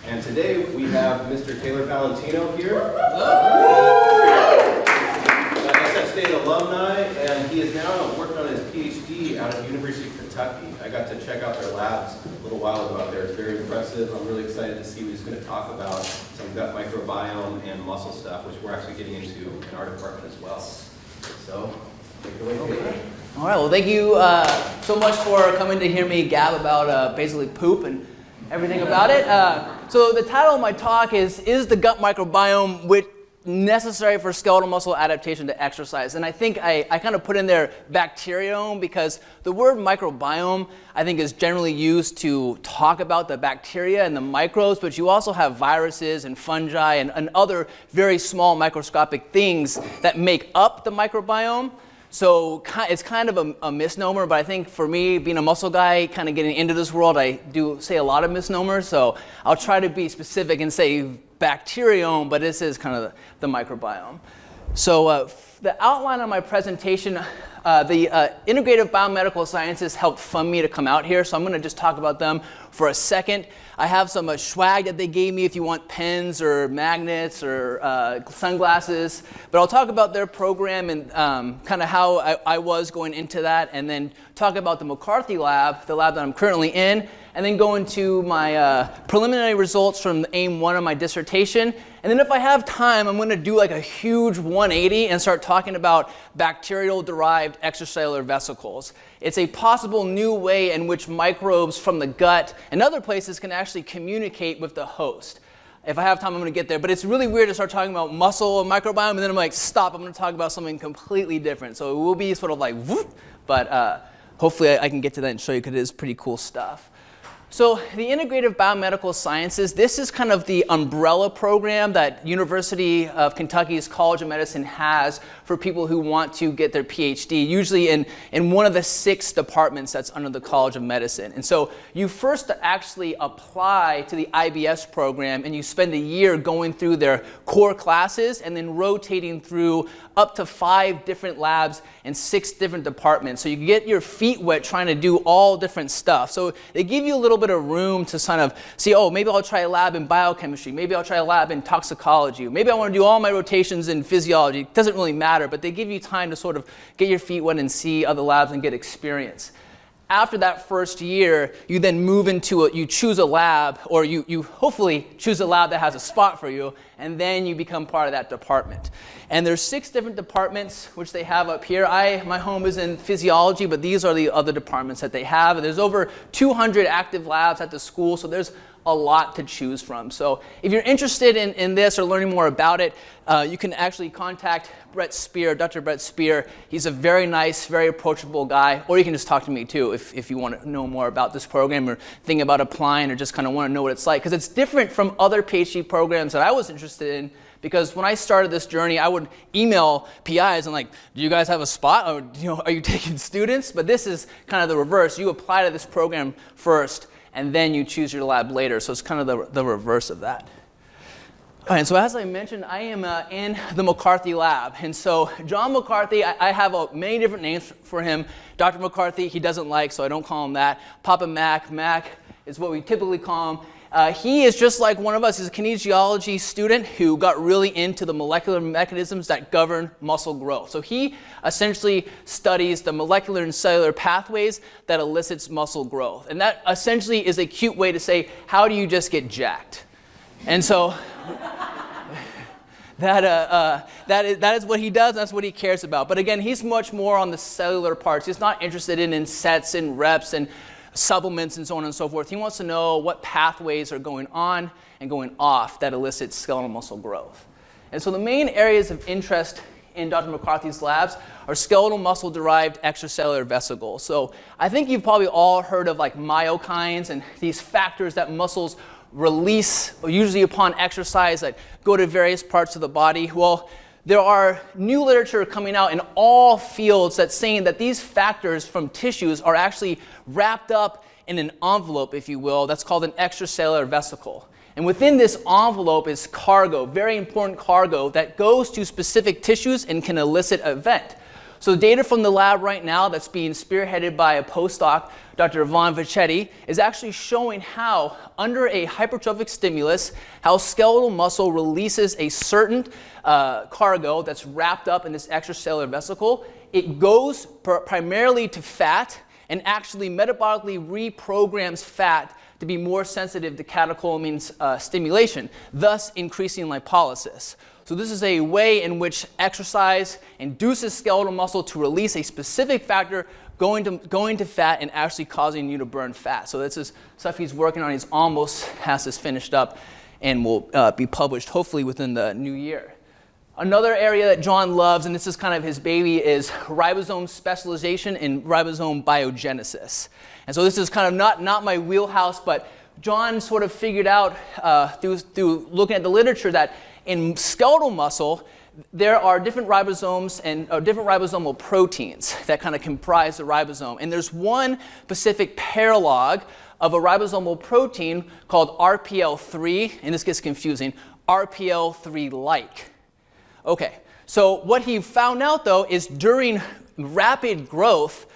And today we have Mr. Taylor Valentino here. Like I said, state alumni, and he is now working on his PhD out of the University of Kentucky. I got to check out their labs a little while ago out there. It's very impressive. I'm really excited to see what he's going to talk about, some gut microbiome and muscle stuff, which we're actually getting into in our department as well. So, take it away, Taylor. All right, well, thank you so much for coming to hear me gab about basically poop and everything about it. So the title of my talk is the gut microbiome necessary for skeletal muscle adaptation to exercise? And I think I kind of put in there bacteriome because the word microbiome I think is generally used to talk about the bacteria and the microbes, but you also have viruses and fungi and other very small microscopic things that make up the microbiome. So it's kind of a misnomer, but I think for me, being a muscle guy, kind of getting into this world, I do say a lot of misnomers. So I'll try to be specific and say bacteriome, but this is kind of the microbiome. So the outline of my presentation, the integrative biomedical sciences helped fund me to come out here, so I'm going to just talk about them for a second. I have some swag that they gave me if you want pens or magnets or sunglasses, but I'll talk about their program and kind of how I was going into that, and then talk about the McCarthy lab, the lab that I'm currently in, and then go into my preliminary results from Aim 1 of my dissertation. And then if I have time, I'm going to do like a huge 180 and start talking about bacterial-derived extracellular vesicles. It's a possible new way in which microbes from the gut and other places can actually communicate with the host. If I have time, I'm going to get there. But it's really weird to start talking about muscle and microbiome, and then I'm like, stop, I'm going to talk about something completely different. So it will be sort of like, whoop, but hopefully I can get to that and show you because it is pretty cool stuff. So the integrative biomedical sciences, this is kind of the umbrella program that University of Kentucky's College of Medicine has for people who want to get their PhD, usually in one of the 6 departments that's under the College of Medicine. And so you first actually apply to the IBS program, and you spend a year going through their core classes and then rotating through up to 5 different labs and 6 different departments. So you get your feet wet trying to do all different stuff. So they give you a little bit of room to kind of see, oh, maybe I'll try a lab in biochemistry, maybe I'll try a lab in toxicology, maybe I want to do all my rotations in physiology. It doesn't really matter, but they give you time to sort of get your feet wet and see other labs and get experience. After that first year, you then move into you choose a lab, or you hopefully choose a lab that has a spot for you, and then you become part of that department. And there's 6 different departments which they have up here. My home is in physiology, but these are the other departments that they have. And there's over 200 active labs at the school, so there's a lot to choose from. So if you're interested in this or learning more about it, you can actually contact Brett Spear, Dr. Brett Spear. He's a very nice, very approachable guy. Or you can just talk to me too if you want to know more about this program or think about applying or just kind of want to know what it's like. Because it's different from other PhD programs that I was interested in. Because when I started this journey, I would email PIs and like, do you guys have a spot? Or are you taking students? But this is kind of the reverse. You apply to this program first, and then you choose your lab later. So it's kind of the reverse of that. All right, so as I mentioned, I am in the McCarthy lab. And so John McCarthy, I have many different names for him. Dr. McCarthy, he doesn't like, so I don't call him that. Papa Mac is what we typically call him. He is just like one of us. He's a kinesiology student who got really into the molecular mechanisms that govern muscle growth. So he essentially studies the molecular and cellular pathways that elicits muscle growth. And that essentially is a cute way to say, how do you just get jacked? And so that is what he does, and that's what he cares about. But again, he's much more on the cellular parts. He's not interested in sets and reps and supplements and so on and so forth. He wants to know what pathways are going on and going off that elicit skeletal muscle growth. And so the main areas of interest in Dr. McCarthy's labs are skeletal muscle-derived extracellular vesicles. So I think you've probably all heard of like myokines and these factors that muscles release, usually upon exercise, that go to various parts of the body. Well, there are new literature coming out in all fields that's saying that these factors from tissues are actually wrapped up in an envelope, if you will, that's called an extracellular vesicle. And within this envelope is cargo, very important cargo, that goes to specific tissues and can elicit an event. So data from the lab right now that's being spearheaded by a postdoc, Dr. Yvonne Vichetti, is actually showing how, under a hypertrophic stimulus, how skeletal muscle releases a certain cargo that's wrapped up in this extracellular vesicle. It goes primarily to fat and actually metabolically reprograms fat to be more sensitive to catecholamine stimulation, thus increasing lipolysis. So this is a way in which exercise induces skeletal muscle to release a specific factor going to fat and actually causing you to burn fat. So this is stuff he's working on. He's almost has this finished up and will be published hopefully within the new year. Another area that John loves, and this is kind of his baby, is ribosome specialization and ribosome biogenesis. And so this is kind of not my wheelhouse, but John sort of figured out through looking at the literature that in skeletal muscle, there are different ribosomes and different ribosomal proteins that kind of comprise the ribosome. And there's one specific paralog of a ribosomal protein called RPL3, and this gets confusing, RPL3-like. Okay, so what he found out though is during rapid growth,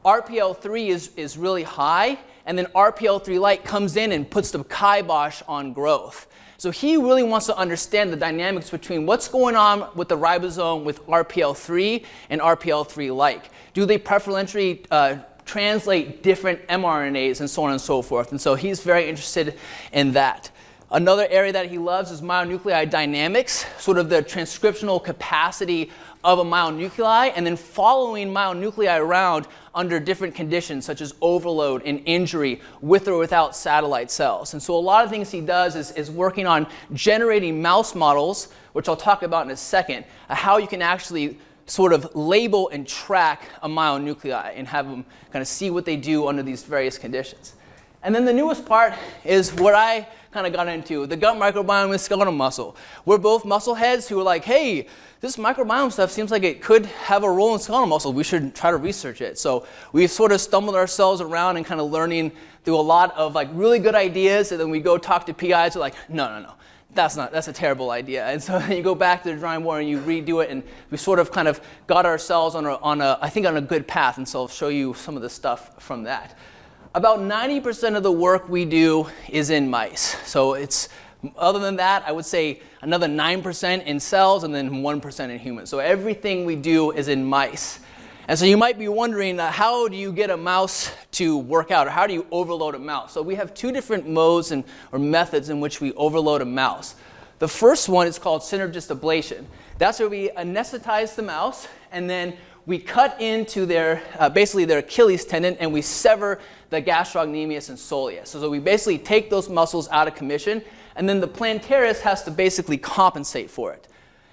RPL3 is really high, and then RPL3-like comes in and puts the kibosh on growth. So he really wants to understand the dynamics between what's going on with the ribosome with RPL3 and RPL3-like. Do they preferentially translate different mRNAs and so on and so forth? And so he's very interested in that. Another area that he loves is myonuclei dynamics, sort of the transcriptional capacity of a myonuclei, and then following myonuclei around under different conditions such as overload and injury with or without satellite cells. And so a lot of things he does is working on generating mouse models, which I'll talk about in a second, how you can actually sort of label and track a myonuclei and have them kind of see what they do under these various conditions. And then the newest part is what I kind of got into, the gut microbiome and skeletal muscle. We're both muscle heads who are like, hey, this microbiome stuff seems like it could have a role in skeletal muscle. We should try to research it. So we've sort of stumbled ourselves around and kind of learning through a lot of like really good ideas, and then we go talk to PIs who are like, no, that's a terrible idea. And so you go back to the drawing board and you redo it, and we sort of kind of got ourselves on a good path. And so I'll show you some of the stuff from that. About 90% of the work we do is in mice. So it's, other than that, I would say another 9% in cells and then 1% in humans. So everything we do is in mice. And so you might be wondering, how do you get a mouse to work out, or how do you overload a mouse? So we have two different modes or methods in which we overload a mouse. The first one is called synergist ablation. That's where we anesthetize the mouse, and then we cut into their, basically their Achilles tendon, and we sever the gastrocnemius and soleus. So we basically take those muscles out of commission, and then the plantaris has to basically compensate for it.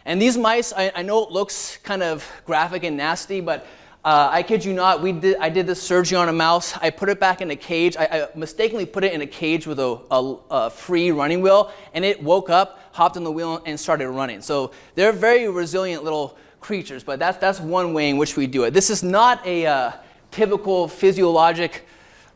And these mice, I know it looks kind of graphic and nasty, but I kid you not, I did this surgery on a mouse. I put it back in a cage. I mistakenly put it in a cage with a free running wheel, and it woke up, hopped on the wheel, and started running. So they're very resilient little creatures, but that's one way in which we do it. This is not a typical physiologic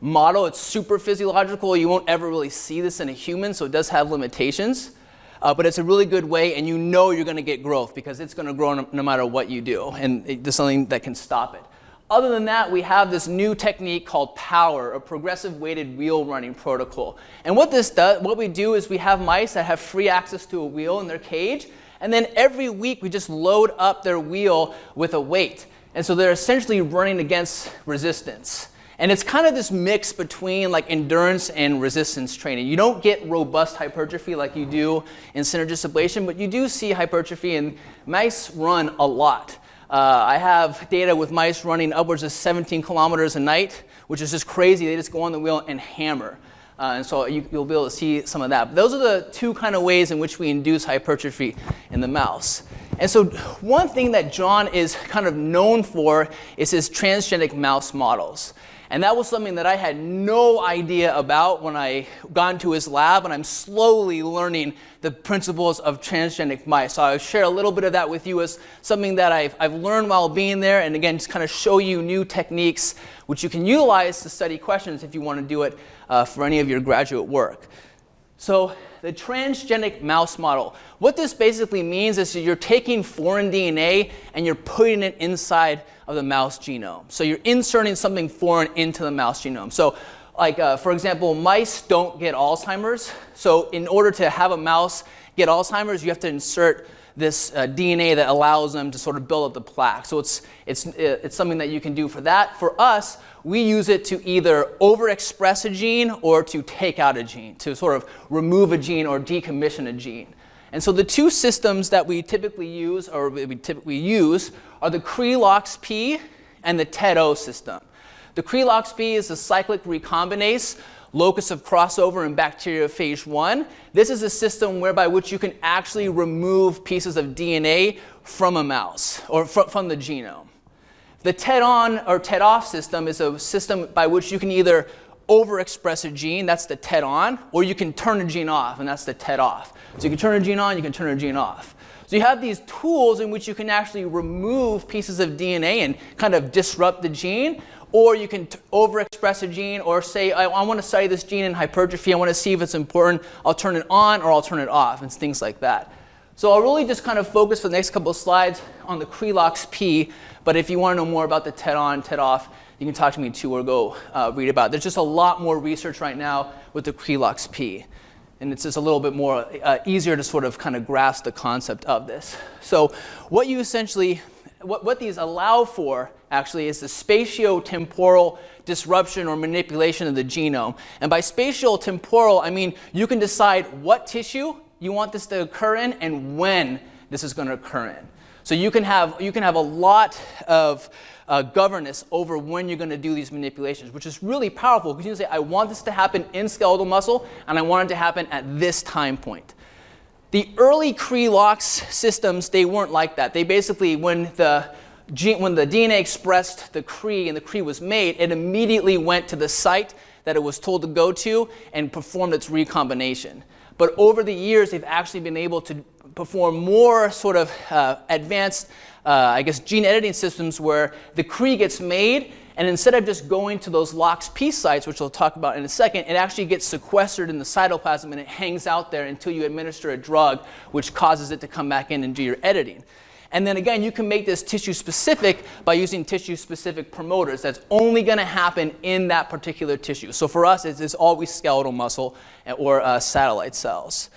model. It's super physiological. You won't ever really see this in a human, so it does have limitations. But it's a really good way, and you know you're going to get growth because it's going to grow no matter what you do, and there's something that can stop it. Other than that, we have this new technique called POWER, a progressive weighted wheel running protocol. And what this does, what we do is we have mice that have free access to a wheel in their cage, and then every week we just load up their wheel with a weight. And so they're essentially running against resistance. And it's kind of this mix between like endurance and resistance training. You don't get robust hypertrophy like you do in synergist ablation, but you do see hypertrophy, and mice run a lot. I have data with mice running upwards of 17 kilometers a night, which is just crazy. They just go on the wheel and hammer. And so you'll be able to see some of that. But those are the two kind of ways in which we induce hypertrophy in the mouse. And so one thing that John is kind of known for is his transgenic mouse models. And that was something that I had no idea about when I got into his lab, and I'm slowly learning the principles of transgenic mice. So I'll share a little bit of that with you as something that I've learned while being there, and again, just kind of show you new techniques which you can utilize to study questions if you want to do it for any of your graduate work. So the transgenic mouse model, what this basically means is that you're taking foreign DNA and you're putting it inside of the mouse genome. So you're inserting something foreign into the mouse genome. So like, for example, mice don't get Alzheimer's. So in order to have a mouse get Alzheimer's, you have to insert this DNA that allows them to sort of build up the plaque. So it's something that you can do for that. For us, we use it to either overexpress a gene or to take out a gene, to sort of remove a gene or decommission a gene. And so the two systems that we typically use, are the Cre-Lox-P and the TED-O system. The Cre-Lox-P is a cyclic recombinase, locus of crossover in bacteriophage 1. This is a system whereby which you can actually remove pieces of DNA from a mouse or from the genome. The TED-on or TED-off system is a system by which you can either overexpress a gene, that's the TED-on, or you can turn a gene off, and that's the TED-off. So you can turn a gene on, you can turn a gene off. So you have these tools in which you can actually remove pieces of DNA and kind of disrupt the gene, or you can overexpress a gene, or say, I want to study this gene in hypertrophy, I want to see if it's important, I'll turn it on or I'll turn it off, and things like that. So I'll really just kind of focus for the next couple of slides on the Cre-Lox-P, but if you want to know more about the TED-on, TED-off, you can talk to me too or go read about it. There's just a lot more research right now with the Cre-Lox-P. And it's just a little bit more easier to sort of kind of grasp the concept of this. So what you essentially, what these allow for actually is the spatiotemporal disruption or manipulation of the genome. And by spatiotemporal, I mean you can decide what tissue you want this to occur in and when this is going to occur in. So you can have a lot of governance over when you're going to do these manipulations, which is really powerful because you can say, I want this to happen in skeletal muscle, and I want it to happen at this time point. The early Cre-Lox systems, they weren't like that. They basically, when the DNA expressed the Cre and the Cre was made, it immediately went to the site that it was told to go to and performed its recombination. But over the years, they've actually been able to perform more sort of advanced, I guess, gene editing systems where the Cre gets made, and instead of just going to those LOX-P sites, which we'll talk about in a second, it actually gets sequestered in the cytoplasm and it hangs out there until you administer a drug, which causes it to come back in and do your editing. And then again, you can make this tissue-specific by using tissue-specific promoters. That's only going to happen in that particular tissue. So for us, it's always skeletal muscle or satellite cells.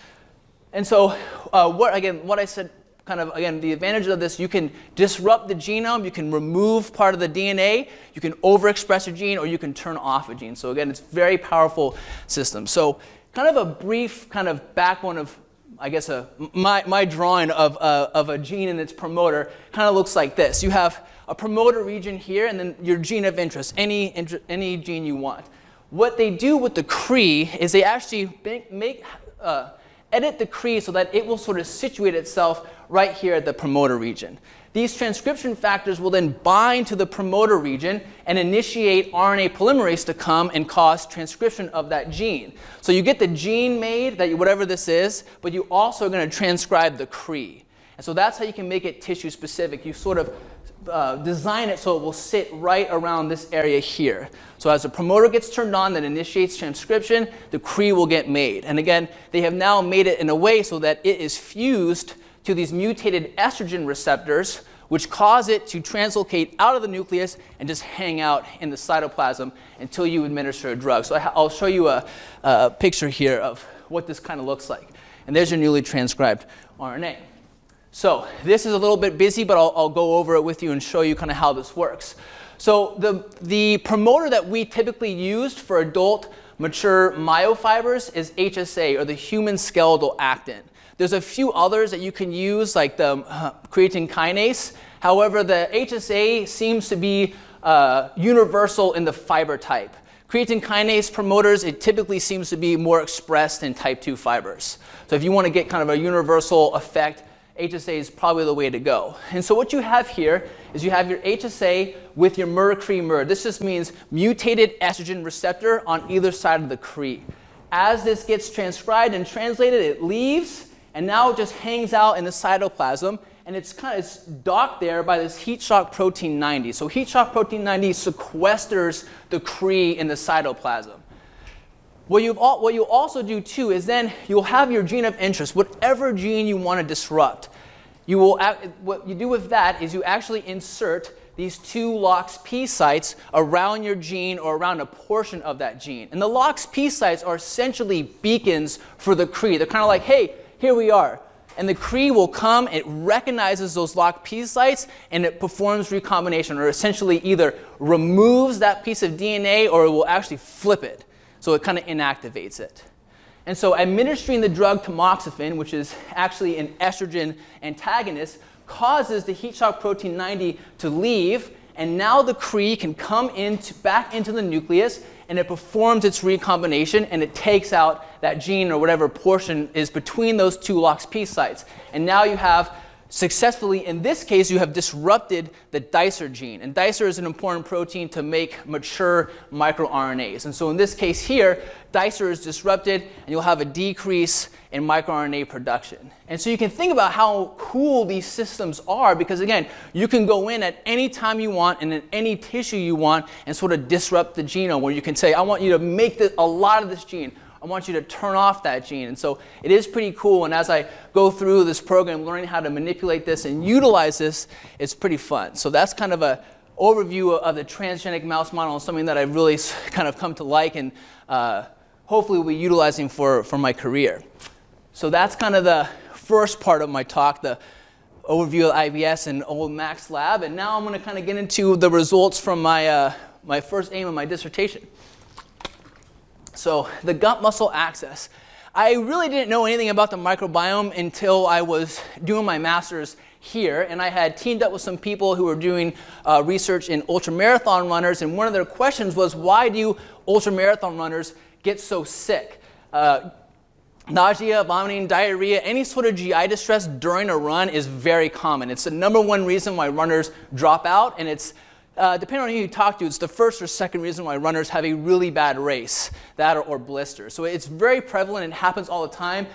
And so what I said, kind of, again, the advantage of this, you can disrupt the genome, you can remove part of the DNA, you can overexpress a gene, or you can turn off a gene. So again, it's a very powerful system. So kind of a brief kind of backbone of, I guess, my drawing of a gene and its promoter kind of looks like this. You have a promoter region here, and then your gene of interest, any gene you want. What they do with the Cre is they actually edit the Cre so that it will sort of situate itself right here at the promoter region. These transcription factors will then bind to the promoter region and initiate RNA polymerase to come and cause transcription of that gene. So you get the gene made, whatever this is, but you also are going to transcribe the Cre. And so that's how you can make it tissue specific. You sort of design it so it will sit right around this area here. So as the promoter gets turned on that initiates transcription, the Cre will get made. And again, they have now made it in a way so that it is fused to these mutated estrogen receptors, which cause it to translocate out of the nucleus and just hang out in the cytoplasm until you administer a drug. So I'll show you a picture here of what this kind of looks like. And there's your newly transcribed RNA. So this is a little bit busy, but I'll go over it with you and show you kind of how this works. So the promoter that we typically used for adult mature myofibers is HSA, or the human skeletal actin. There's a few others that you can use, like the creatine kinase. However, the HSA seems to be universal in the fiber type. Creatine kinase promoters, it typically seems to be more expressed in type 2 fibers. So if you want to get kind of a universal effect, HSA is probably the way to go. And so what you have here is you have your HSA with your MER-Cre-MER. This just means mutated estrogen receptor on either side of the Cre. As this gets transcribed and translated, it leaves, and now it just hangs out in the cytoplasm, and it's docked there by this heat shock protein 90. So heat shock protein 90 sequesters the Cre in the cytoplasm. What you'll also do too is then you'll have your gene of interest, whatever gene you want to disrupt. What you do with that is you actually insert these 2 LOXP sites around your gene or around a portion of that gene. And the LOXP sites are essentially beacons for the Cree. They're kind of like, hey, here we are. And the Cree will come, it recognizes those LOXP sites, and it performs recombination, or essentially either removes that piece of DNA or it will actually flip it. So it kind of inactivates it. And so administering the drug tamoxifen, which is actually an estrogen antagonist, causes the heat shock protein 90 to leave, and now the Cree can come back into the nucleus, and it performs its recombination, and it takes out that gene or whatever portion is between those 2 LOXP sites. And now you have successfully, in this case, you have disrupted the dicer gene. And dicer is an important protein to make mature microRNAs. And so in this case here, dicer is disrupted, and you'll have a decrease in microRNA production. And so you can think about how cool these systems are, because again, you can go in at any time you want and in any tissue you want and sort of disrupt the genome, where you can say, I want you to make a lot of this gene. I want you to turn off that gene. And so it is pretty cool. And as I go through this program, learning how to manipulate this and utilize this, it's pretty fun. So that's kind of an overview of the transgenic mouse model, and something that I've really kind of come to like and hopefully will be utilizing for my career. So that's kind of the first part of my talk, the overview of IBS and old Max lab. And now I'm going to kind of get into the results from my first aim of my dissertation. So the gut muscle axis. I really didn't know anything about the microbiome until I was doing my master's here, and I had teamed up with some people who were doing research in ultramarathon runners, and one of their questions was, why do ultramarathon runners get so sick? Nausea, vomiting, diarrhea, any sort of GI distress during a run is very common. It's the #1 reason why runners drop out, and it's depending on who you talk to, it's the first or second reason why runners have a really bad race, that or blisters. So it's very prevalent and happens all the time.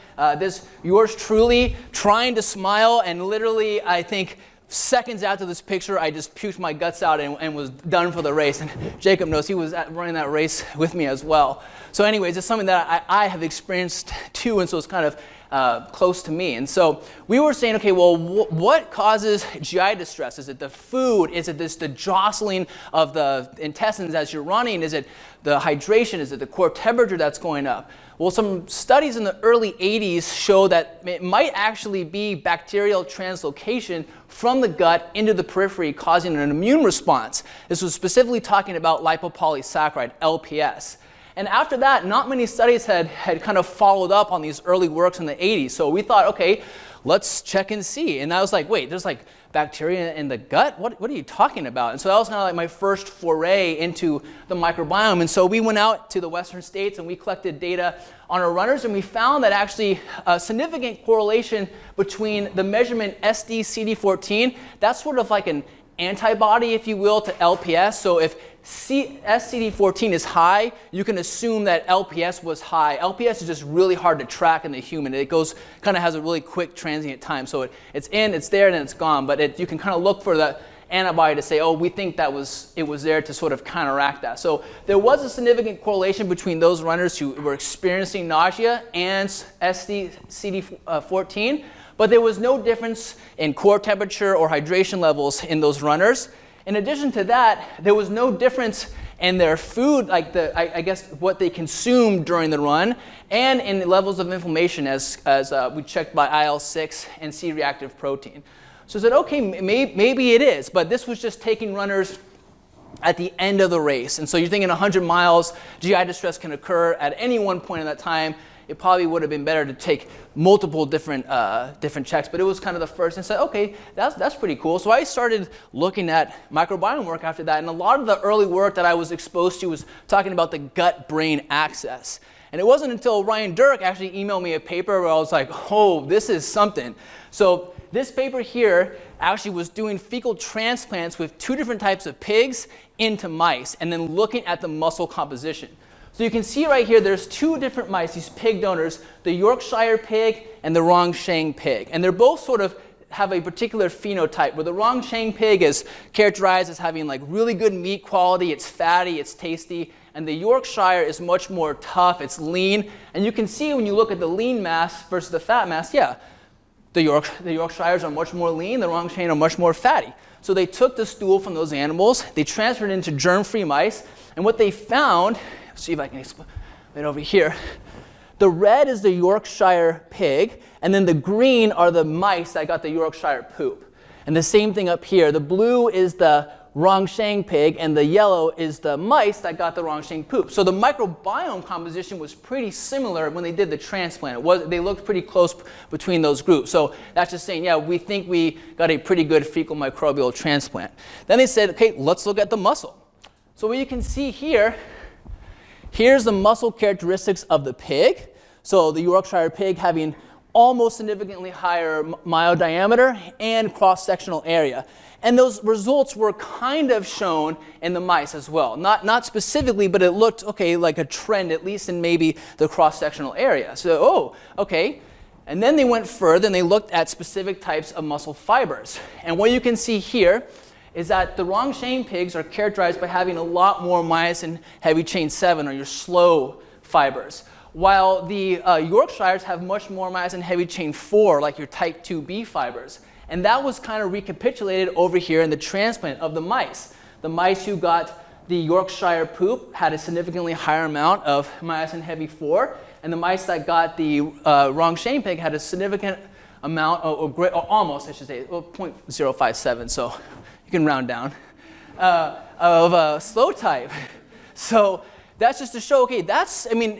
Yours truly trying to smile, and literally, I think, seconds after this picture, I just puked my guts out and was done for the race. And Jacob knows, he was running that race with me as well. So anyways, it's something that I have experienced too, and so it's kind of close to me. And so we were saying, okay, well, what causes GI distress? Is it the food? Is it the jostling of the intestines as you're running? Is it the hydration? Is it the core temperature that's going up? Well, some studies in the early 80s show that it might actually be bacterial translocation from the gut into the periphery, causing an immune response. This was specifically talking about lipopolysaccharide, LPS. And after that, not many studies had kind of followed up on these early works in the 80s. So we thought, okay, let's check and see. And I was like, wait, there's like bacteria in the gut? What are you talking about? And so that was kind of like my first foray into the microbiome. And so we went out to the western states and we collected data on our runners, and we found that actually a significant correlation between the measurement SD-CD14, that's sort of like an antibody, if you will, to LPS. So if SCD14 is high, you can assume that LPS was high. LPS is just really hard to track in the human. It kind of has a really quick transient time. So it's there, and then it's gone. But you can kind of look for the antibody to say, oh, we think it was there to sort of counteract that. So there was a significant correlation between those runners who were experiencing nausea and SCD14. But there was no difference in core temperature or hydration levels in those runners. In addition to that, there was no difference in their food, like I guess what they consumed during the run, and in the levels of inflammation as we checked by IL-6 and C-reactive protein. So I said, okay, maybe it is, but this was just taking runners at the end of the race. And so you're thinking 100 miles, GI distress can occur at any one point in that time. It probably would have been better to take multiple different checks, but it was kind of the first, and said, okay, that's pretty cool. So I started looking at microbiome work after that, and a lot of the early work that I was exposed to was talking about the gut-brain axis. And it wasn't until Ryan Dirk actually emailed me a paper where I was like, oh, this is something. So this paper here actually was doing fecal transplants with 2 different types of pigs into mice, and then looking at the muscle composition. So you can see right here, there's 2 different mice, these pig donors, the Yorkshire pig and the Rongshan pig. And they're both sort of have a particular phenotype, where the Rongshan pig is characterized as having like really good meat quality, it's fatty, it's tasty, and the Yorkshire is much more tough, it's lean, and you can see when you look at the lean mass versus the fat mass, yeah, the Yorkshires are much more lean, the Rongshan are much more fatty. So they took the stool from those animals, they transferred it into germ-free mice, and what they found, let's see if I can explain it over here, the red is the Yorkshire pig, and then the green are the mice that got the Yorkshire poop. And the same thing up here, the blue is the Rongshan pig, and the yellow is the mice that got the Rongshan poop. So the microbiome composition was pretty similar when they did the transplant. They looked pretty close between those groups. So that's just saying, yeah, we think we got a pretty good fecal microbial transplant. Then they said, okay, let's look at the muscle. So what you can see here, here's the muscle characteristics of the pig. So the Yorkshire pig having almost significantly higher myodiameter and cross-sectional area. And those results were kind of shown in the mice as well. Not specifically, but it looked, okay, like a trend, at least in maybe the cross-sectional area. So, oh, okay. And then they went further and they looked at specific types of muscle fibers. And what you can see here is that the Rongshan pigs are characterized by having a lot more myosin heavy chain 7, or your slow fibers, while the Yorkshires have much more myosin heavy chain 4, like your type 2B fibers. And that was kind of recapitulated over here in the transplant of the mice. The mice who got the Yorkshire poop had a significantly higher amount of myosin heavy 4, and the mice that got the Rongshan pig had a significant amount, or almost, I should say, 0.057, so you can round down, of slow type. So that's just to show, okay, that's, I mean,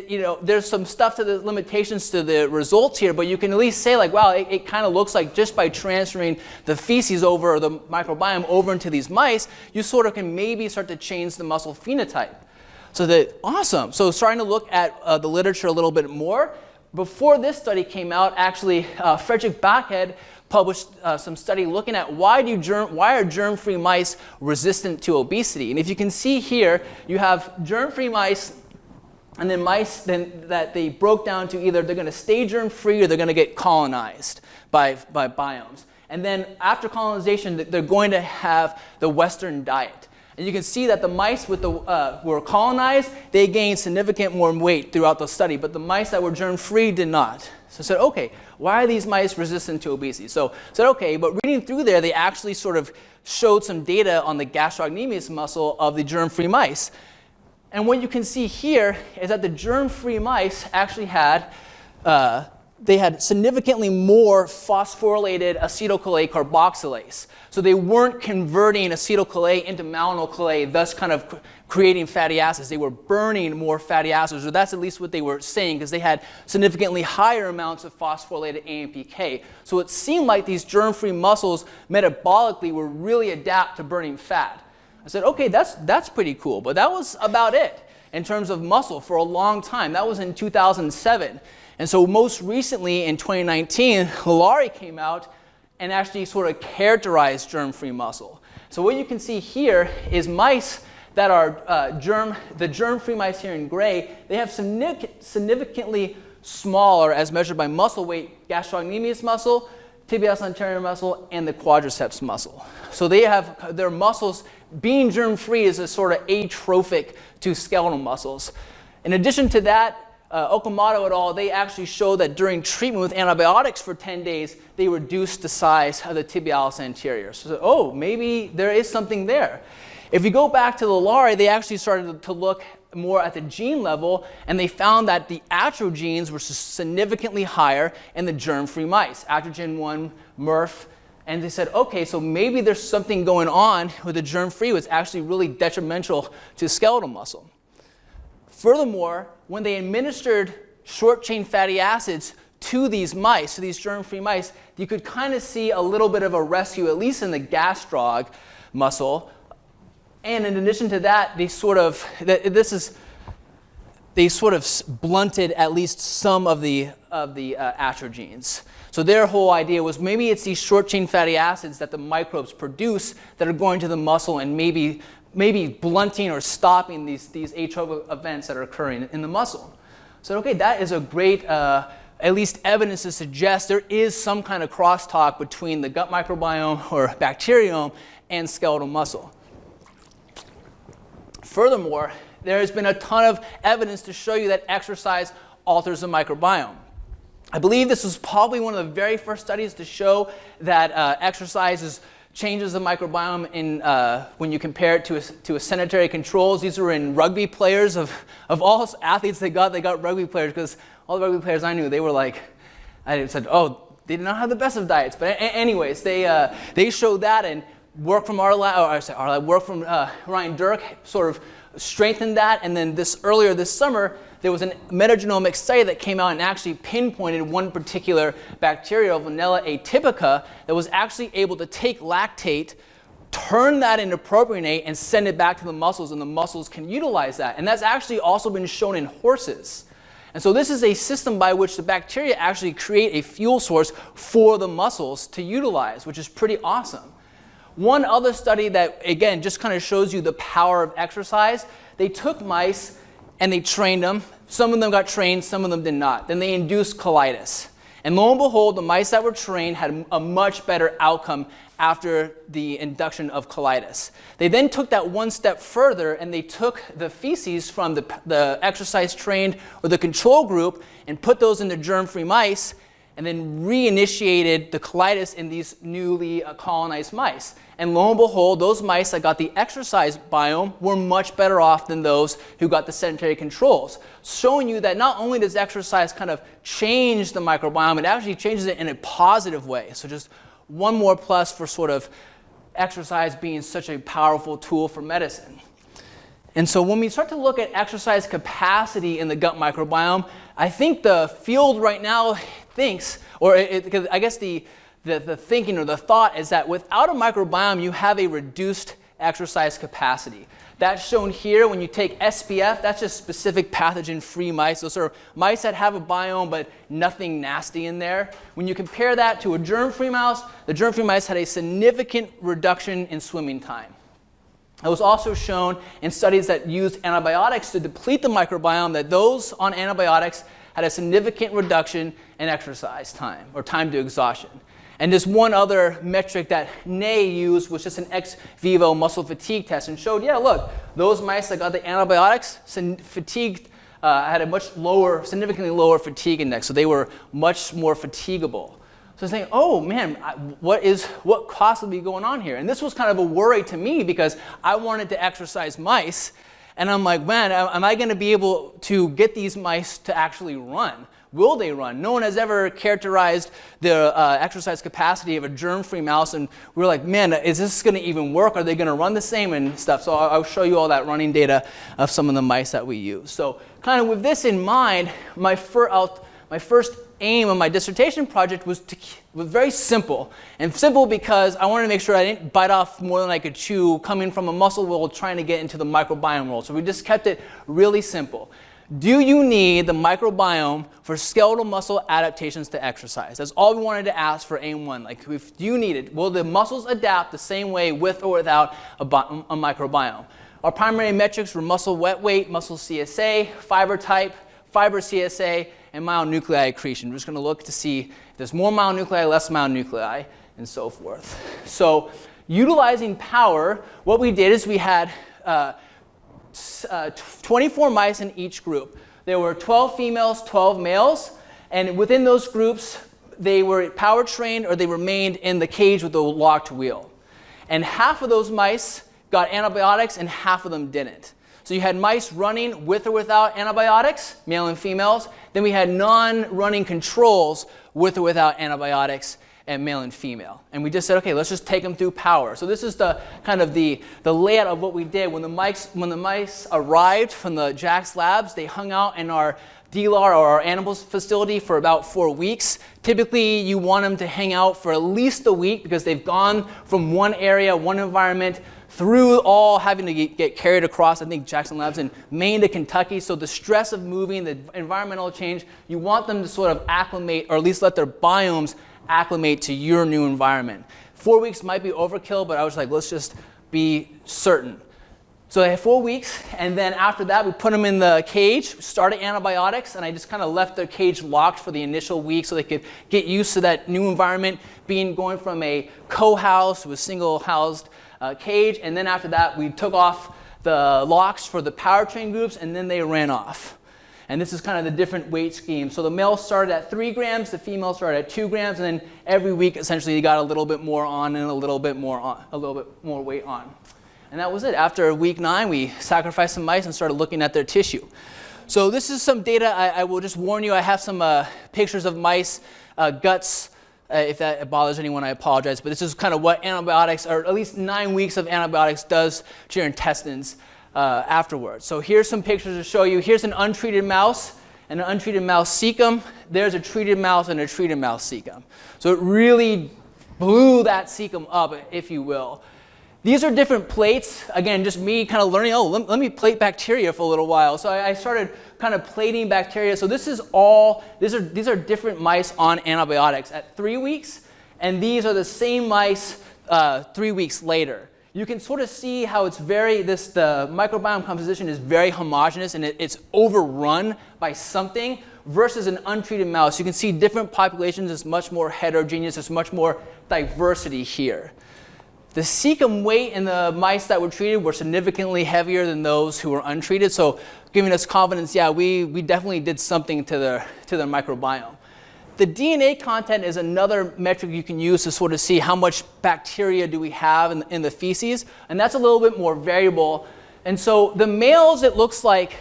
you know, there's some stuff to the limitations to the results here, but you can at least say, like, wow, it kind of looks like just by transferring the feces over, or the microbiome over into these mice, you sort of can maybe start to change the muscle phenotype. So that, awesome. So starting to look at the literature a little bit more. Before this study came out, actually, Frederick Backhead published some study looking at why are germ-free mice resistant to obesity. And if you can see here, you have germ-free mice, and then mice that they broke down to either they're going to stay germ-free or they're going to get colonized by biomes. And then after colonization, they're going to have the Western diet. And you can see that the mice with were colonized, they gained significant more weight throughout the study, but the mice that were germ-free did not. So I said, okay, why are these mice resistant to obesity? So I said, okay, but reading through there, they actually sort of showed some data on the gastrocnemius muscle of the germ-free mice. And what you can see here is that the germ-free mice actually had, they had significantly more phosphorylated acetyl-CoA carboxylase. So they weren't converting acetyl-CoA into malonyl-CoA, thus kind of creating fatty acids. They were burning more fatty acids, or that's at least what they were saying, because they had significantly higher amounts of phosphorylated AMPK. So it seemed like these germ-free muscles metabolically were really adapt to burning fat. I said, okay, that's pretty cool, but that was about it in terms of muscle for a long time. That was in 2007. And so most recently in 2019, Hilary came out and actually sort of characterized germ-free muscle. So what you can see here is mice that are the germ-free mice here in gray, they have significantly smaller, as measured by muscle weight, gastrocnemius muscle, tibialis anterior muscle, and the quadriceps muscle. So they have their muscles, being germ-free is a sort of atrophic to skeletal muscles. In addition to that, Okamoto et al., they actually showed that during treatment with antibiotics for 10 days, they reduced the size of the tibialis anterior. So, oh, maybe there is something there. If you go back to the Hilary, they actually started to look more at the gene level, and they found that the atrogenes were significantly higher in the germ-free mice, atrogen 1, MRF, and they said, okay, so maybe there's something going on with the germ-free that's actually really detrimental to skeletal muscle. Furthermore, when they administered short-chain fatty acids to these mice, to these germ-free mice, you could kind of see a little bit of a rescue, at least in the gastrog muscle. And in addition to that, they sort of blunted at least some of the atrogenes. So their whole idea was maybe it's these short-chain fatty acids that the microbes produce that are going to the muscle and maybe blunting or stopping these atrophic events that are occurring in the muscle. So okay, that is a great, at least evidence to suggest there is some kind of crosstalk between the gut microbiome or bacteriome and skeletal muscle. Furthermore, there's been a ton of evidence to show you that exercise alters the microbiome. I believe this was probably one of the very first studies to show that exercise changes the microbiome when you compare it to sedentary controls. These were in rugby players. Of all athletes they got rugby players, because all the rugby players I knew, they were like, I said, oh, they did not have the best of diets. But anyways, they showed that, and work from our lab, work from Ryan Dirk sort of strengthened that. And then earlier this summer, there was a metagenomic study that came out and actually pinpointed one particular bacteria, Vanilla atypica, that was actually able to take lactate, turn that into propionate, and send it back to the muscles, and the muscles can utilize that. And that's actually also been shown in horses. And so this is a system by which the bacteria actually create a fuel source for the muscles to utilize, which is pretty awesome. One other study that, again, just kind of shows you the power of exercise, they took mice and they trained them. Some of them got trained, some of them did not. Then they induced colitis. And lo and behold, the mice that were trained had a much better outcome after the induction of colitis. They then took that one step further, and they took the feces from the exercise-trained or the control group and put those into germ-free mice, and then reinitiated the colitis in these newly colonized mice. And lo and behold, those mice that got the exercise biome were much better off than those who got the sedentary controls, showing you that not only does exercise kind of change the microbiome, it actually changes it in a positive way. So just one more plus for sort of exercise being such a powerful tool for medicine. And so when we start to look at exercise capacity in the gut microbiome, I think the field right now thinks, or I guess the thinking or the thought is that without a microbiome, you have a reduced exercise capacity. That's shown here when you take SPF, that's just specific pathogen-free mice. Those are mice that have a biome but nothing nasty in there. When you compare that to a germ-free mouse, the germ-free mice had a significant reduction in swimming time. It was also shown in studies that used antibiotics to deplete the microbiome that those on antibiotics had a significant reduction in exercise time, or time to exhaustion. And just one other metric that Ney used was just an ex vivo muscle fatigue test, and showed, yeah, look, those mice that got the antibiotics had a much lower, significantly lower fatigue index, so they were much more fatigable. So I was saying, oh man, what possibly going on here? And this was kind of a worry to me, because I wanted to exercise mice, and I'm like, man, am I going to be able to get these mice to actually run? Will they run? No one has ever characterized the exercise capacity of a germ-free mouse, and we were like, man, is this going to even work? Are they going to run the same and stuff? So I'll show you all that running data of some of the mice that we use. So kind of with this in mind, my first aim of my dissertation project was very simple. And simple because I wanted to make sure I didn't bite off more than I could chew coming from a muscle world trying to get into the microbiome world. So we just kept it really simple. Do you need the microbiome for skeletal muscle adaptations to exercise? That's all we wanted to ask for aim 1. Like, do you need it? Will the muscles adapt the same way with or without a microbiome? Our primary metrics were muscle wet weight, muscle CSA, fiber type, fiber CSA, and myonuclei accretion. We're just going to look to see if there's more myonuclei, less myonuclei, and so forth. So utilizing power, what we did is we had 24 mice in each group. There were 12 females, 12 males, and within those groups, they were power trained or they remained in the cage with the locked wheel. And half of those mice got antibiotics and half of them didn't. So you had mice running with or without antibiotics, male and females. Then we had non-running controls with or without antibiotics, and male and female. And we just said, okay, let's just take them through power. So this is the kind of the layout of what we did. When the mice arrived from the Jack's labs, they hung out in our DLAR, or our animals facility, for about 4 weeks. Typically, you want them to hang out for at least a week, because they've gone from one area, one environment, through all having to get carried across, I think, Jackson Labs in Maine to Kentucky. So the stress of moving, the environmental change, you want them to sort of acclimate, or at least let their biomes acclimate to your new environment. 4 weeks might be overkill, but I was like, let's just be certain. So they had 4 weeks, and then after that, we put them in the cage, started antibiotics, and I just kind of left their cage locked for the initial week so they could get used to that new environment, going from a co-house to a single-housed cage. And then after that, we took off the locks for the powertrain groups, and then they ran off. And this is kind of the different weight scheme. So the male started at 3 grams, the female started at 2 grams, and then every week essentially you got a little bit more on and a little bit more weight on. And that was it. After week 9, we sacrificed some mice and started looking at their tissue. So this is some data. I will just warn you, I have some pictures of mice guts. If that bothers anyone, I apologize. But this is kind of what antibiotics, or at least 9 weeks of antibiotics, does to your intestines afterwards. So here's some pictures to show you. Here's an untreated mouse and an untreated mouse cecum. There's a treated mouse and a treated mouse cecum. So it really blew that cecum up, if you will. These are different plates. Again, just me kind of learning, let me plate bacteria for a little while. So I started kind of plating bacteria. So this is all, these are different mice on antibiotics at 3 weeks, and these are the same mice 3 weeks later. You can sort of see how it's the microbiome composition is very homogeneous, and it's overrun by something versus an untreated mouse. You can see different populations. It's much more heterogeneous. There's much more diversity here. The cecum weight in the mice that were treated were significantly heavier than those who were untreated, so giving us confidence, yeah, we definitely did something to the microbiome. The DNA content is another metric you can use to sort of see how much bacteria do we have in the feces, and that's a little bit more variable. And so the males, it looks like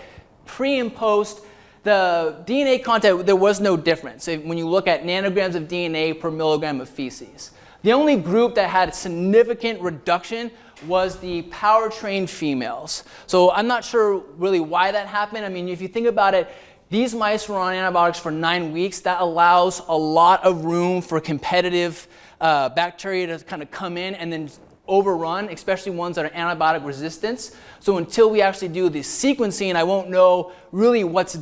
pre and post, the DNA content, there was no difference when you look at nanograms of DNA per milligram of feces. The only group that had significant reduction was the power-trained females. So I'm not sure really why that happened. I mean, if you think about it, these mice were on antibiotics for 9 weeks. That allows a lot of room for competitive bacteria to kind of come in and then overrun, especially ones that are antibiotic resistant. So until we actually do the sequencing, I won't know really what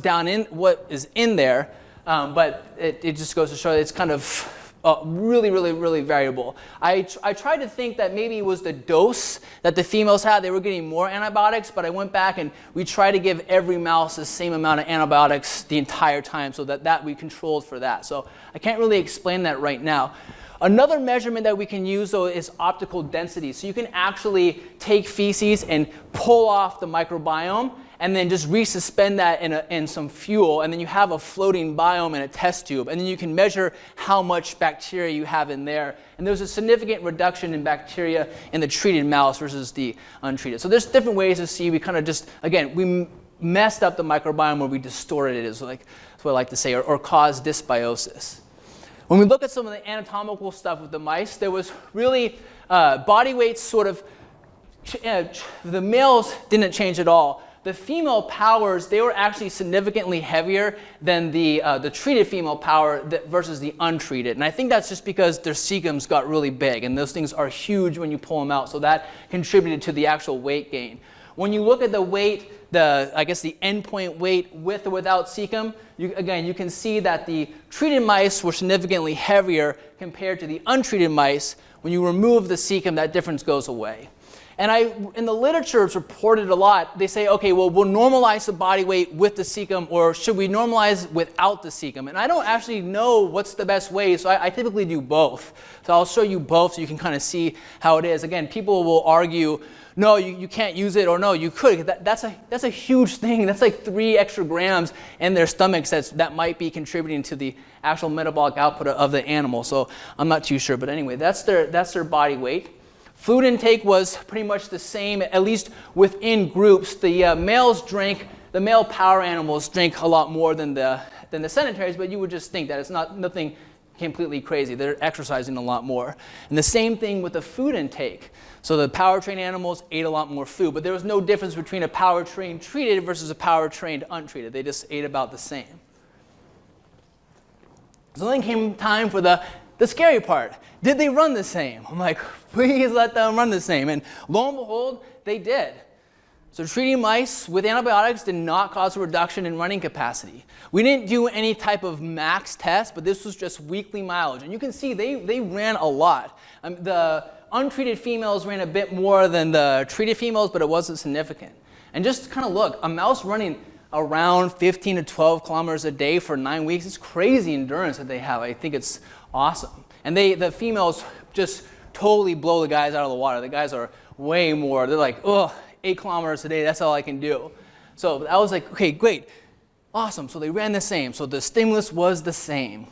is in there. But it just goes to show that it's kind of really variable. I tried to think that maybe it was the dose that the females had. They were getting more antibiotics, but I went back and we tried to give every mouse the same amount of antibiotics the entire time, so that we controlled for that. So I can't really explain that right now. Another measurement that we can use, though, is optical density. So you can actually take feces and pull off the microbiome and then just resuspend that in some fuel, and then you have a floating biome in a test tube, and then you can measure how much bacteria you have in there. And there's a significant reduction in bacteria in the treated mouse versus the untreated. So there's different ways to see. We kind of just, again, we messed up the microbiome, or we distorted it, is like, that's what I like to say, or caused dysbiosis. When we look at some of the anatomical stuff with the mice, there was really body weights sort of, the males didn't change at all. The female powers, they were actually significantly heavier than the treated female power versus the untreated. And I think that's just because their cecums got really big, and those things are huge when you pull them out. So that contributed to the actual weight gain. When you look at the weight, I guess the endpoint weight with or without cecum, again, you can see that the treated mice were significantly heavier compared to the untreated mice. When you remove the cecum, that difference goes away. And in the literature, it's reported a lot. They say, okay, well, we'll normalize the body weight with the cecum, or should we normalize without the cecum? And I don't actually know what's the best way, so I typically do both. So I'll show you both so you can kind of see how it is. Again, people will argue, no, you can't use it, or no, you could. That's a huge thing. That's like 3 extra grams in their stomachs that might be contributing to the actual metabolic output of the animal. So I'm not too sure. But anyway, that's their body weight. Food intake was pretty much the same, at least within groups. The the male power animals drink a lot more than the sedentaries, but you would just think that it's nothing completely crazy. They're exercising a lot more. And the same thing with the food intake. So the power-trained animals ate a lot more food, but there was no difference between a power-trained treated versus a power-trained untreated. They just ate about the same. So then came time for the scary part. Did they run the same? I'm like, please let them run the same. And lo and behold, they did. So treating mice with antibiotics did not cause a reduction in running capacity. We didn't do any type of max test, but this was just weekly mileage. And you can see they ran a lot. The untreated females ran a bit more than the treated females, but it wasn't significant. And just kind of look, a mouse running around 15 to 12 kilometers a day for 9 weeks, it's crazy endurance that they have. I think it's awesome. And the females just totally blow the guys out of the water. The guys are way more, they're like, 8 kilometers a day. That's all I can do. So I was like, okay, great, awesome. So they ran the same. So the stimulus was the same.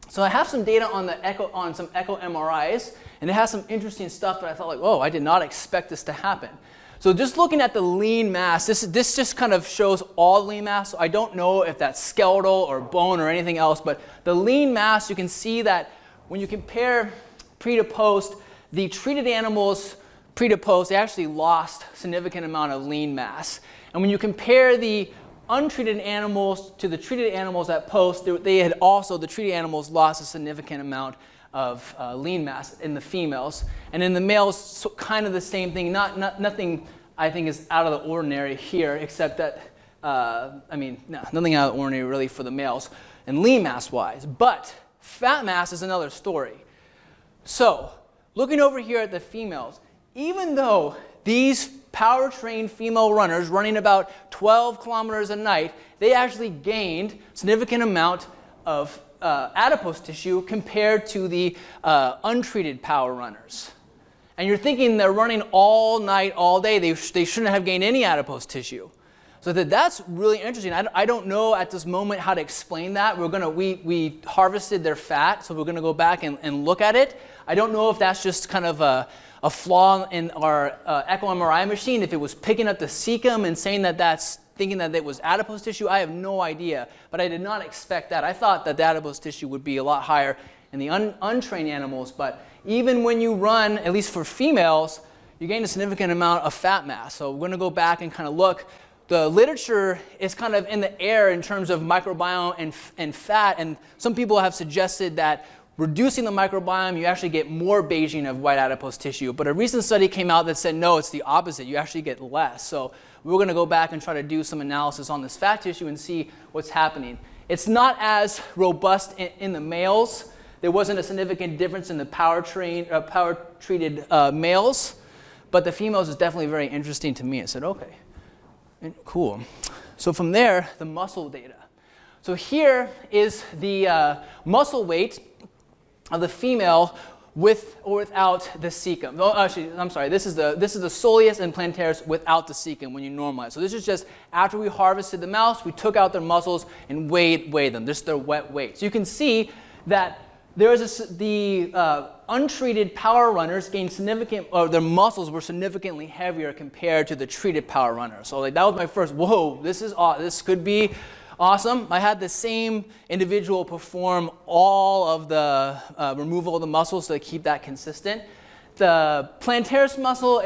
So I have some data on some echo MRIs, and it has some interesting stuff that I thought like, oh, I did not expect this to happen. So just looking at the lean mass, this just kind of shows all lean mass. So I don't know if that's skeletal or bone or anything else, but the lean mass, you can see that when you compare pre to post, the treated animals pre to post, they actually lost a significant amount of lean mass. And when you compare the untreated animals to the treated animals at post, the treated animals lost a significant amount of lean mass in the females. And in the males, so kind of the same thing. Nothing I think is out of the ordinary here, except that, nothing out of the ordinary really for the males and lean mass wise. But fat mass is another story. So looking over here at the females, even though these power-trained female runners running about 12 kilometers a night, they actually gained a significant amount of adipose tissue compared to the untreated power runners. And you're thinking they're running all night, all day. They shouldn't have gained any adipose tissue. So that's really interesting. I don't know at this moment how to explain that. We harvested their fat, so we're going to go back and look at it. I don't know if that's just kind of a flaw in our echo MRI machine, if it was picking up the cecum and saying thinking that it was adipose tissue. I have no idea, but I did not expect that. I thought that the adipose tissue would be a lot higher in the untrained animals, but even when you run, at least for females, you gain a significant amount of fat mass. So we're going to go back and kind of look. The literature is kind of in the air in terms of microbiome and fat, and some people have suggested that reducing the microbiome, you actually get more beiging of white adipose tissue. But a recent study came out that said, no, it's the opposite. You actually get less. So we're going to go back and try to do some analysis on this fat tissue and see what's happening. It's not as robust in the males. There wasn't a significant difference in the power-treated males. But the females is definitely very interesting to me. I said, okay, cool. So from there, the muscle data. So here is the muscle weight of the female with or without the cecum. Oh, actually, I'm sorry. This is the soleus and plantaris without the cecum when you normalize. So this is just after we harvested the mouse, we took out their muscles and weighed them. This is their wet weight. So you can see that the untreated power runners gained significant, or their muscles were significantly heavier compared to the treated power runners. So that was my first. Whoa, this could be awesome. I had the same individual perform all of the removal of the muscles to keep that consistent. The plantaris muscle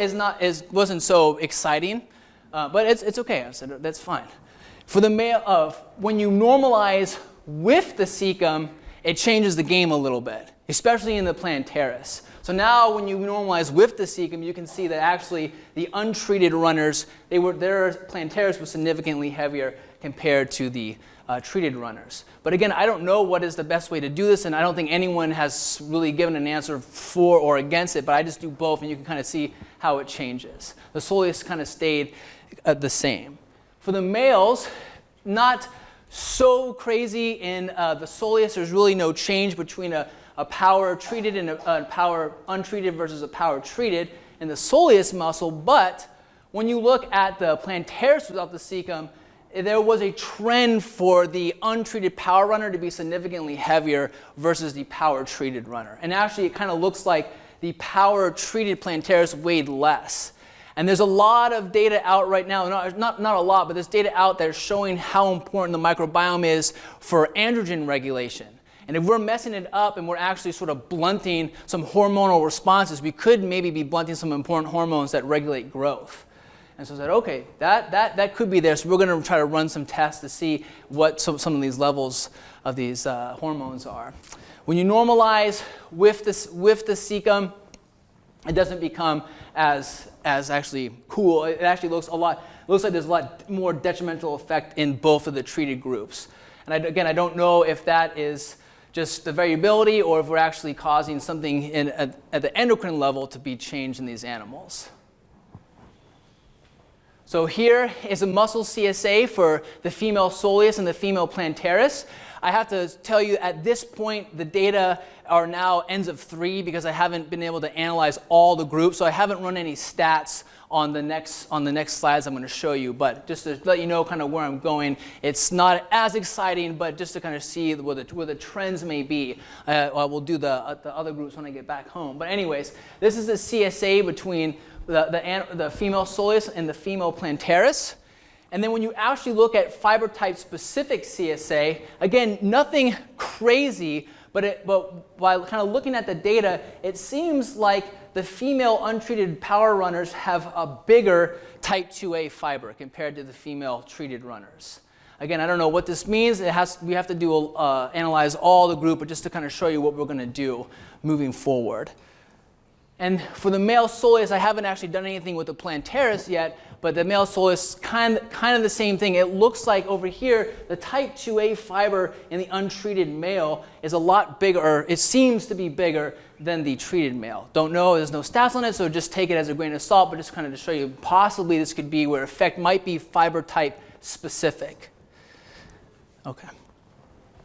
wasn't so exciting, but it's okay. I said that's fine. For the male, when you normalize with the cecum, it changes the game a little bit, especially in the plantaris. So now when you normalize with the cecum, you can see that actually the untreated runners, their plantaris was significantly heavier compared to the treated runners. But again, I don't know what is the best way to do this, and I don't think anyone has really given an answer for or against it, but I just do both, and you can kind of see how it changes. The soleus kind of stayed the same. For the males, not so crazy in the soleus. There's really no change between a power treated and a power untreated versus a power treated in the soleus muscle, but when you look at the plantaris without the cecum, there was a trend for the untreated power runner to be significantly heavier versus the power treated runner. And actually it kind of looks like the power treated plantaris weighed less. And there's a lot of data out right now, not a lot, but there's data out there showing how important the microbiome is for androgen regulation. And if we're messing it up and we're actually sort of blunting some hormonal responses, we could maybe be blunting some important hormones that regulate growth. And so I said, okay, that could be there. So we're going to try to run some tests to see what some of these levels of these hormones are. When you normalize with the cecum, it doesn't become as actually cool. It actually looks like there's a lot more detrimental effect in both of the treated groups. And again, I don't know if that is just the variability or if we're actually causing something at the endocrine level to be changed in these animals. So here is a muscle CSA for the female soleus and the female plantaris. I have to tell you at this point the data are now ends of 3 because I haven't been able to analyze all the groups, so I haven't run any stats on the next slides I'm going to show you. But just to let you know kind of where I'm going, it's not as exciting, but just to kind of see where the trends may be. We'll do the other groups when I get back home. But anyways, this is the CSA between the female soleus and the female plantaris. And then when you actually look at fiber type specific CSA, again, nothing crazy, but while kind of looking at the data, it seems like the female untreated power runners have a bigger type 2A fiber compared to the female treated runners. Again, I don't know what this means. We have to do analyze all the group, but just to kind of show you what we're going to do moving forward. And for the male soleus, I haven't actually done anything with the plantaris yet, but the male soleus, kind of the same thing. It looks like over here, the type 2A fiber in the untreated male is a lot bigger, or it seems to be bigger than the treated male. Don't know, there's no stats on it, so just take it as a grain of salt, but just kind of to show you possibly this could be where effect might be fiber type specific. Okay,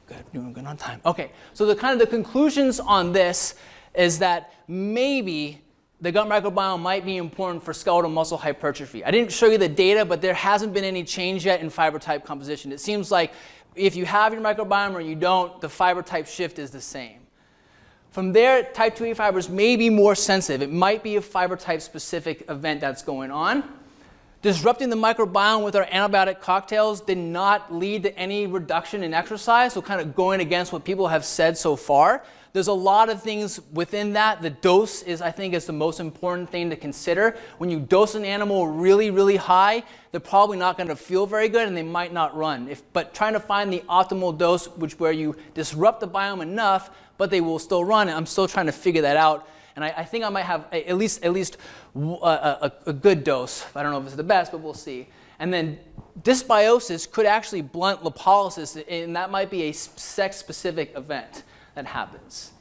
good, doing good on time. Okay, so the conclusions on this is that maybe the gut microbiome might be important for skeletal muscle hypertrophy. I didn't show you the data, but there hasn't been any change yet in fiber type composition. It seems like if you have your microbiome or you don't, the fiber type shift is the same. From there, type 2A fibers may be more sensitive. It might be a fiber type specific event that's going on. Disrupting the microbiome with our antibiotic cocktails did not lead to any reduction in exercise, so kind of going against what people have said so far. There's a lot of things within that. The dose I think, is the most important thing to consider. When you dose an animal really, really high, they're probably not going to feel very good and they might not run. But trying to find the optimal dose where you disrupt the biome enough, but they will still run, I'm still trying to figure that out. And I think I might have at least a good dose. I don't know if it's the best, but we'll see. And then dysbiosis could actually blunt lipolysis, and that might be a sex-specific event that happens.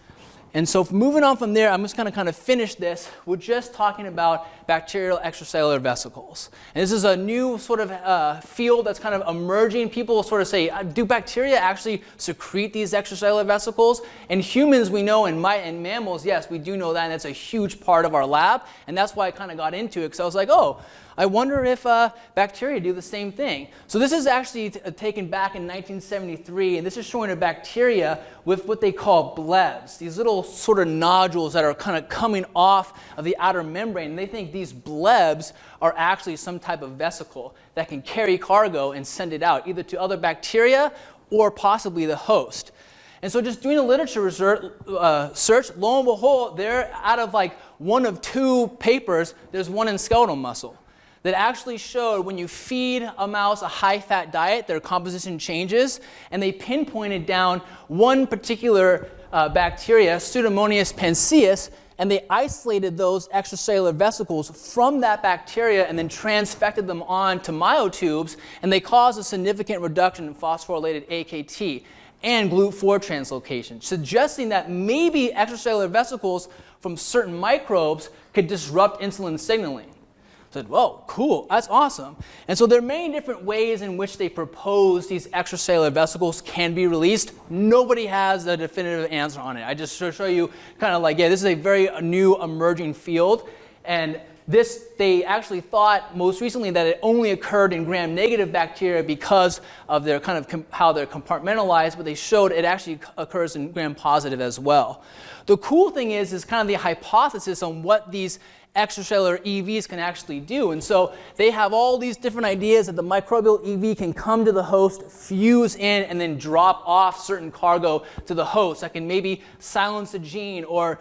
And so moving on from there, I'm just going to kind of finish this. We're just talking about bacterial extracellular vesicles. And this is a new sort of field that's kind of emerging. People sort of say, do bacteria actually secrete these extracellular vesicles? In humans, we know, in mammals, yes, we do know that, and that's a huge part of our lab. And that's why I kind of got into it, because I was like, oh, I wonder if bacteria do the same thing. So this is actually taken back in 1973, and this is showing a bacteria with what they call blebs, these little sort of nodules that are kind of coming off of the outer membrane. And they think these blebs are actually some type of vesicle that can carry cargo and send it out, either to other bacteria or possibly the host. And so just doing a literature search, lo and behold, they're out of like 1 of 2 papers, there's one in skeletal muscle that actually showed when you feed a mouse a high-fat diet, their composition changes, and they pinpointed down one particular bacteria, Pseudomonas panseus, and they isolated those extracellular vesicles from that bacteria and then transfected them onto myotubes, and they caused a significant reduction in phosphorylated AKT and GLUT4 translocation, suggesting that maybe extracellular vesicles from certain microbes could disrupt insulin signaling. I said, whoa, cool, that's awesome. And so there are many different ways in which they propose these extracellular vesicles can be released. Nobody has a definitive answer on it. I just show you kind of like, yeah, this is a very new emerging field. And they actually thought most recently that it only occurred in gram-negative bacteria because of their kind of how they're compartmentalized, but they showed it actually occurs in gram-positive as well. The cool thing is kind of the hypothesis on what these extracellular EVs can actually do. And so they have all these different ideas that the microbial EV can come to the host, fuse in, and then drop off certain cargo to the host that can maybe silence a gene, or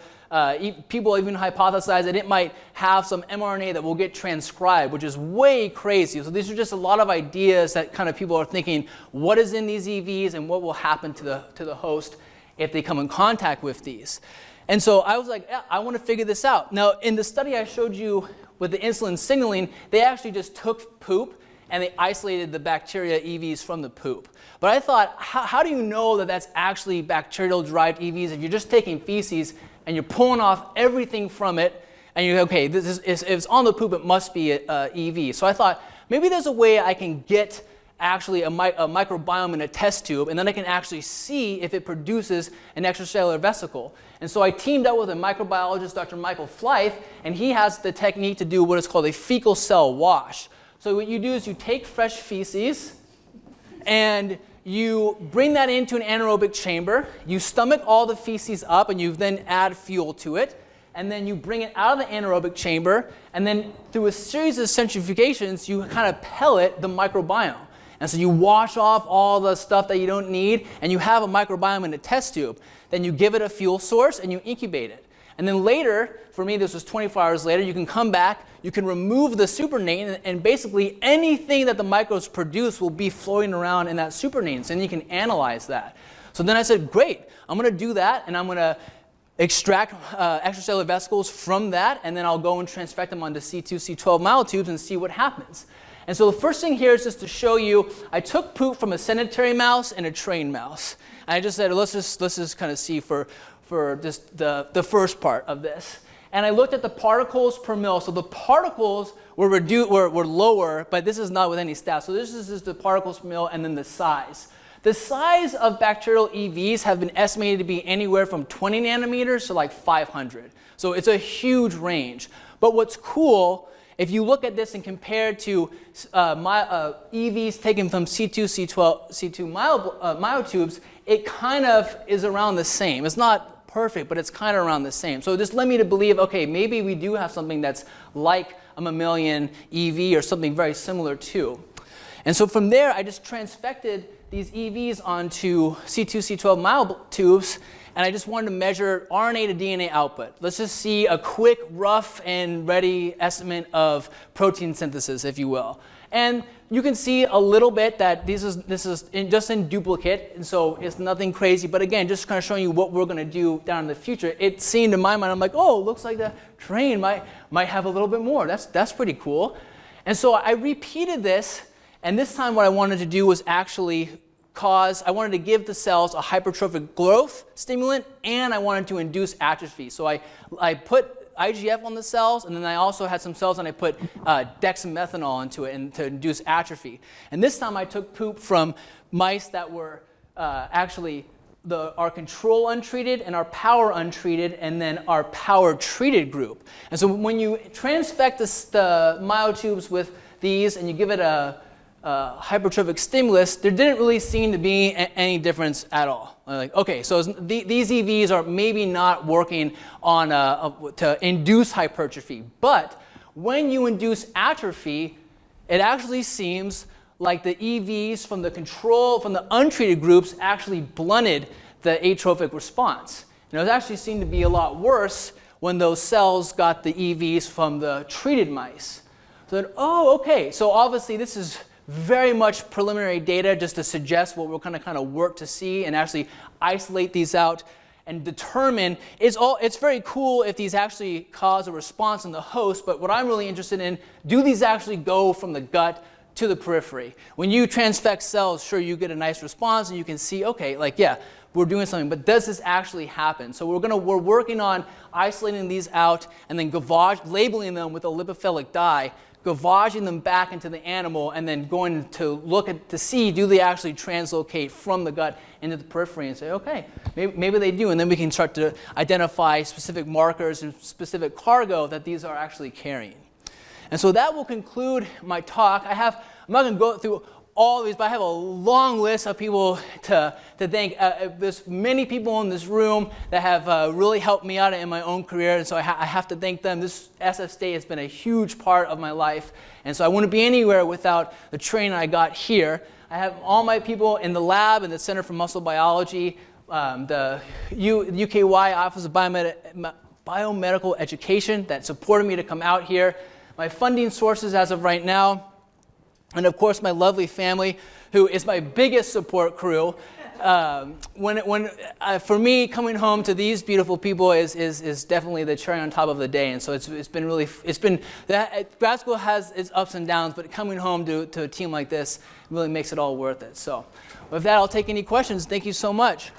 people even hypothesize that it might have some mRNA that will get transcribed, which is way crazy. So these are just a lot of ideas that kind of people are thinking, what is in these EVs and what will happen to the host if they come in contact with these. And so I was like, yeah, I want to figure this out. Now, in the study I showed you with the insulin signaling, they actually just took poop and they isolated the bacteria EVs from the poop. But I thought, how do you know that that's actually bacterial-derived EVs if you're just taking feces and you're pulling off everything from it, and you're, okay, if it's on the poop, it must be EV. So I thought, maybe there's a way I can get actually a microbiome in a test tube, and then I can actually see if it produces an extracellular vesicle. And so I teamed up with a microbiologist, Dr. Michael Flythe, and he has the technique to do what is called a fecal cell wash. So what you do is you take fresh feces, and you bring that into an anaerobic chamber, you stomach all the feces up, and you then add fuel to it, and then you bring it out of the anaerobic chamber, and then through a series of centrifugations, you kind of pellet the microbiome. And so you wash off all the stuff that you don't need, and you have a microbiome in a test tube. Then you give it a fuel source, and you incubate it. And then later, for me this was 24 hours later, you can come back, you can remove the supernatant, and basically anything that the microbes produce will be floating around in that supernatant, and you can analyze that. So then I said, great, I'm going to do that, and I'm going to extract extracellular vesicles from that, and then I'll go and transfect them onto C2, C12 myotubes and see what happens. And so the first thing here is just to show you, I took poop from a sedentary mouse and a trained mouse. And I just said, let's just kind of see for just the first part of this. And I looked at the particles per mil. So the particles were lower, but this is not with any stats. So this is just the particles per mil and then the size. The size of bacterial EVs have been estimated to be anywhere from 20 nanometers to like 500. So it's a huge range. But what's cool, if you look at this and compare it to EVs taken from C2, C2 myotubes, it kind of is around the same. It's not perfect, but it's kind of around the same. So this led me to believe, okay, maybe we do have something that's like a mammalian EV or something very similar too. And so from there, I just transfected these EVs onto C2, C12 myotubes, and I just wanted to measure RNA to DNA output. Let's just see a quick, rough, and ready estimate of protein synthesis, if you will. And you can see a little bit that this is just in duplicate, and so it's nothing crazy. But again, just kind of showing you what we're going to do down in the future. It seemed in my mind, I'm like, oh, looks like the train might have a little bit more. That's pretty cool. And so I repeated this, and this time what I wanted to do was actually I wanted to give the cells a hypertrophic growth stimulant, and I wanted to induce atrophy. So I put IGF on the cells, and then I also had some cells and I put dexamethanol into it and to induce atrophy. And this time I took poop from mice that were actually our control untreated and our power untreated, and then our power treated group. And so when you transfect the myotubes with these and you give it a hypertrophic stimulus, there didn't really seem to be any difference at all. Like, okay, so these EVs are maybe not working on to induce hypertrophy, but when you induce atrophy, it actually seems like the EVs from the untreated groups actually blunted the atrophic response. And it actually seemed to be a lot worse when those cells got the EVs from the treated mice. So then, oh, okay, so obviously this is very much preliminary data just to suggest what we're going to kind of work to see and actually isolate these out and determine. It's very cool if these actually cause a response in the host, but what I'm really interested in, do these actually go from the gut to the periphery? When you transfect cells, sure, you get a nice response and you can see, okay, like, yeah, we're doing something, but does this actually happen? So we're working on isolating these out and then labeling them with a lipophilic dye, gavaging them back into the animal, and then going to look to see, do they actually translocate from the gut into the periphery, and say, okay, maybe they do, and then we can start to identify specific markers and specific cargo that these are actually carrying. And so that will conclude my talk. I'm not going to go through all of these, but I have a long list of people to thank. There's many people in this room that have really helped me out in my own career, and so I have to thank them. This SF State has been a huge part of my life, and so I wouldn't be anywhere without the training I got here. I have all my people in the lab and the Center for Muscle Biology, the UKY Office of Biomedical Education that supported me to come out here. My funding sources as of right now, and of course my lovely family, who is my biggest support crew. For me, coming home to these beautiful people is definitely the cherry on top of the day, and so grad school has its ups and downs, but coming home to a team like this really makes it all worth it. So with that, I'll take any questions. Thank you so much.